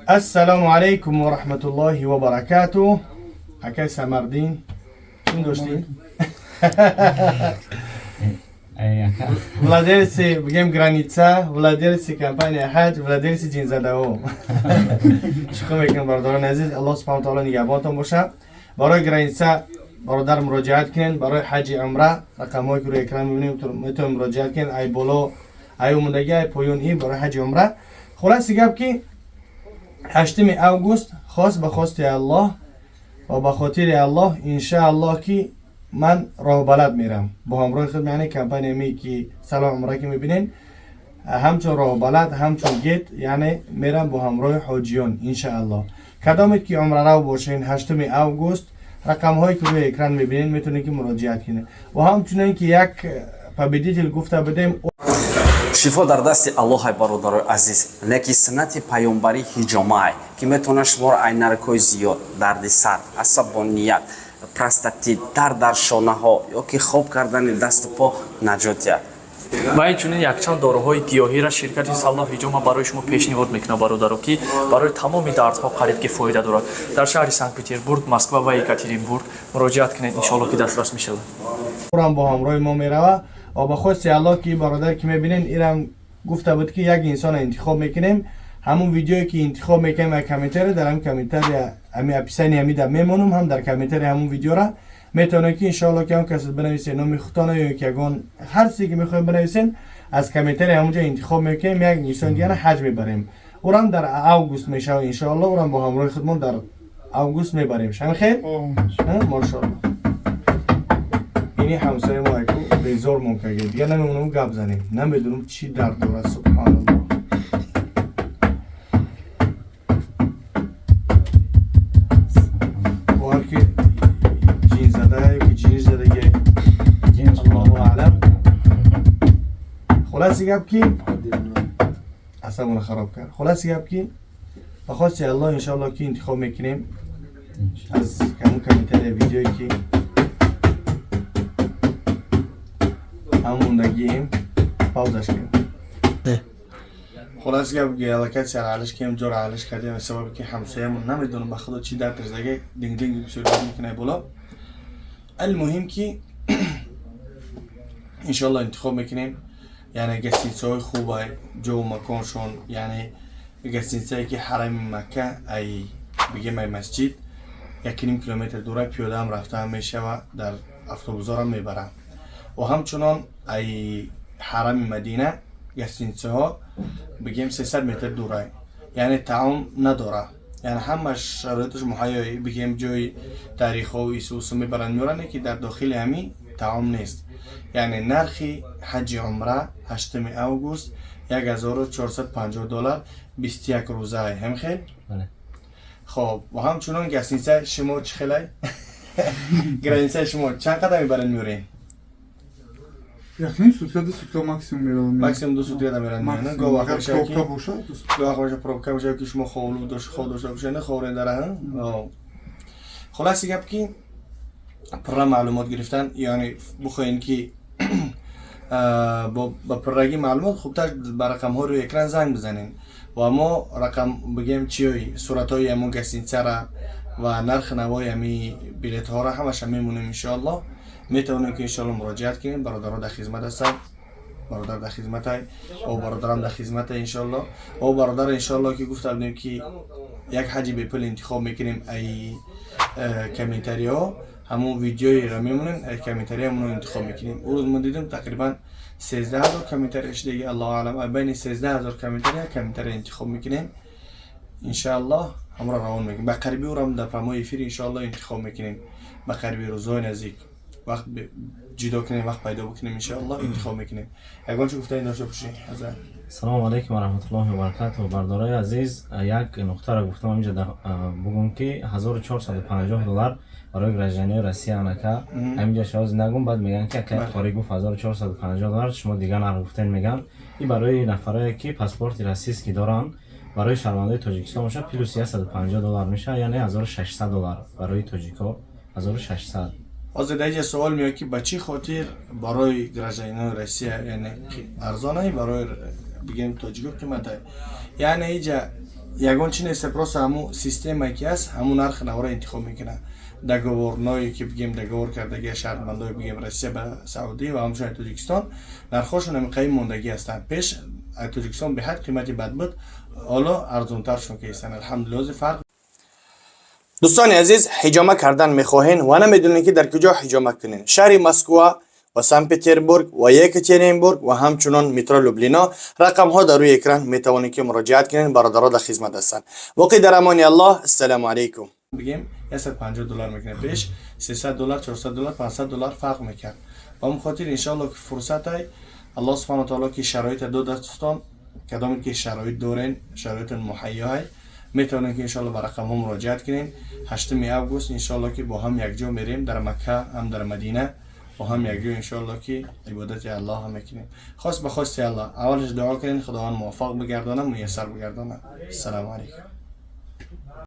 السلام عليكم ورحمة الله وبركاته. حكاية سمردين شون دوشتين؟ Владельцы бегем граница, владельцы компании Хадж, владельцы джинзадао. شكرا میکنم برادران عزیز. الله سبحانه و تعالی نگهبانتان باشه. برای گرانیسا برادر مراجعت کنین، برای حج عمره رقمایی که روی اکران میبینیم میتونیم مراجعت کنین. ای بالا ای اومدگی ای پایون ای برای حج عمره. خلاص گپ که 8 اوگوست خاص به خواست الله و به خاطر الله ان شاء الله که من راه بلد میرم با همراه خود، یعنی کمپانی می که سلام عمره که میبینین همچون راه بلد همچون گیت، یعنی میرم با همراه حاجیان ان شاء الله. کدامید که عمره رو باشین 8 اوگوست رقم هایی که روی اکران میبینین میتونید که مراجعت کنید و همچنین که یک победитель گفته بدیم شفا در دست الله ای برادر عزیز. نکی سنت پیامبری حجامه که میتونه شما را نرکای زیاد، درد سر، عصبانیت، پروستاتیت، در شانه ها یا که خواب کردن دست و پا نجات یابد. و اینچنین یکچند داروهای گیاهی را شرکت صلاح حجامه برای شما پیشنهاد میکنه برادران که برای تمام دردها قریب که فایده دارد. در شهر سنت پترزبورگ، مسکو و یکاترینبورگ مراجعت کنید، ان شاء الله که دسترس میشه. اونم با همراه ما میروه و به خواست الله که برادر که میبینین ایرم گفته بود که یک انسان انتخاب میکنیم. همون ویدیویی که انتخاب میکنیم از کامنتر در هم کامنتر همین اپیسانی همیدا میمونم هم در کامنتر همون ویدیو را میتونه که ان شاء الله که هم کسی بنویسین نام خودتان یا که اگون هر چیزی که میخوایم بنویسین از کامنتر همونجا انتخاب میکنیم یک انسان دیگه حج میبریم. اونم در اوگوست میشه ان شاء الله. اونم با همراه خودمون در اوگوست میبریم. شما خیر؟ ماشاءالله. اینی همسایه ما اکو بیزار ممکنه دیگه نمیمونم گپ زنیم، نمیدونم چی درد داره. سبحان الله. با هر که جین زده که جین زده که الله اعلم. خلاصی گپ که اصلا خراب کرد. خلاصی گپ که بخواست الله انشاءالله که انتخاب میکنیم از همون کامنتر ویدیویی که همون نگیم پاوزش کنیم. خلاص که الکت سر علش کیم جور علش کردیم سبب که همسایه‌مون نمیدونم به خدا چی درد زده دینگ دینگ بسیار میکنه بالا. المهم که انشالله انتخاب میکنیم، یعنی گستینس‌های خوبه جو مکانشون، یعنی گستینس‌هایی که حرم مکه ای بگیم ای مسجد 1.5 کیلومتر دوره پیاده هم رفته هم میشه و در اتوبوس‌ها هم میبرن و همچنان ای حرم مدینه گستینسه ها بگیم 300 متر دوره، یعنی تعام نداره، یعنی همه شرایطش مهیایی بگیم جای تاریخ و ایسوس میبرن میورن که در داخل همی تعام نیست. یعنی نرخی حج عمره 8 اوگوست $1450 21 روزه هم خیل. خب و همچنان گستینسه شما چه خیلی؟ گرانیسه شما چند قدر میبرن میورین؟ یعنی سوتیا دو سوتیا ماکسیموم میرن. ماکسیموم 2 سوتیا میرن میرن. گاه وقت باشه که گاه وقت پروبکا باشه که شما خولو داشته باشه نه خورین داره ها. خلاص گپ که پر معلومات گرفتن، یعنی بخواین که با پرگی معلومات خوبتر به رقم ها روی اکران زنگ بزنین و ما رقم بگیم چی صورت های همون گستینسه را و نرخ نوای همی بلیط ها را همش میمونیم ان شاء الله. میتونیم که ان شاء الله مراجعت کنیم. برادران در خدمت هستن، برادر در خدمت های او برادران در خدمت ان شاء الله. او برادر ان شاء الله که گفتم که یک حج به پل انتخاب میکنیم ای کامنتری ها همون ویدیویی را میمونیم ای کامنتری همون رو انتخاب میکنیم. اون روز ما دیدم تقریبا 13000 کامنتریش دیگه الله اعلم بین 13000 کامنتری انتخاب میکنیم ان شاء الله. همراه روان میکنیم به قریبی او را در پرمای افیر ان شاء الله انتخاب میکنیم. به قریبی روزهای نزدیک وقت جدا کنیم وقت پیدا بکنیم ان شاء الله انتخاب میکنیم. اگر چه گفتین داشته باشی حضرت. سلام علیکم و رحمت الله و برکاته. برادرای عزیز یک نقطه را گفتم اینجا بگم که $1450 برای گرجانی روسیه انکا همینجا شما نگم بعد میگن که کاری گفت $1450 شما دیگه نگفتین میگن این برای نفرایی که پاسپورت روسیه دارن برای شهروندای تاجیکستان میشه پلوس $150 میشه، یعنی $1600 برای تاجیکا 1600. از دیگه سوال میاد که به چی خاطر برای گرجانی روسیه یعنی ارزانه برای بگیم تاجیک قیمته، یعنی اینجا یگان چی نیست پروس همو سیستمی که است همون نرخ نو را انتخاب میکنه در گورنایی که بگیم در گور کردگی شهروندای بگیم روسیه به سعودی و همچنین تاجیکستان نرخشون هم قیم موندگی هستند پیش تاجیکستان به حد قیمتی بد بود حالا ارزانتر شون که هستند الحمدلله فرق دوستان عزیز حجامه کردن میخواهین و نمیدونین که در کجا حجامه کنین شهر مسکو و سن پترزبورگ و یکاترینبورگ و همچنان مترو لوبلینا رقم ها در روی اکران میتوانید که مراجعت کنین برادرها در خدمت هستند وقتی در امان الله السلام علیکم بگیم 150 دلار میکنه پیش 300 دلار 400 دلار 500 دلار فرق میکنه و من خاطر ان شاء الله که فرصت های الله سبحانه و تعالی که شرایط دو دستان کدام که شرایط دورین شرایط مهیا های میتونین که ان شاء الله به رقم ها مراجعت کنین 8 اوگوست ان شاء الله که با هم یک جا میریم در مکه هم در مدینه و هم یک جا ان شاء الله که عبادت الله هم میکنیم خاص به خواست الله اولش دعا کنین خداوند موفق بگردانه میسر بگردانه السلام علیکم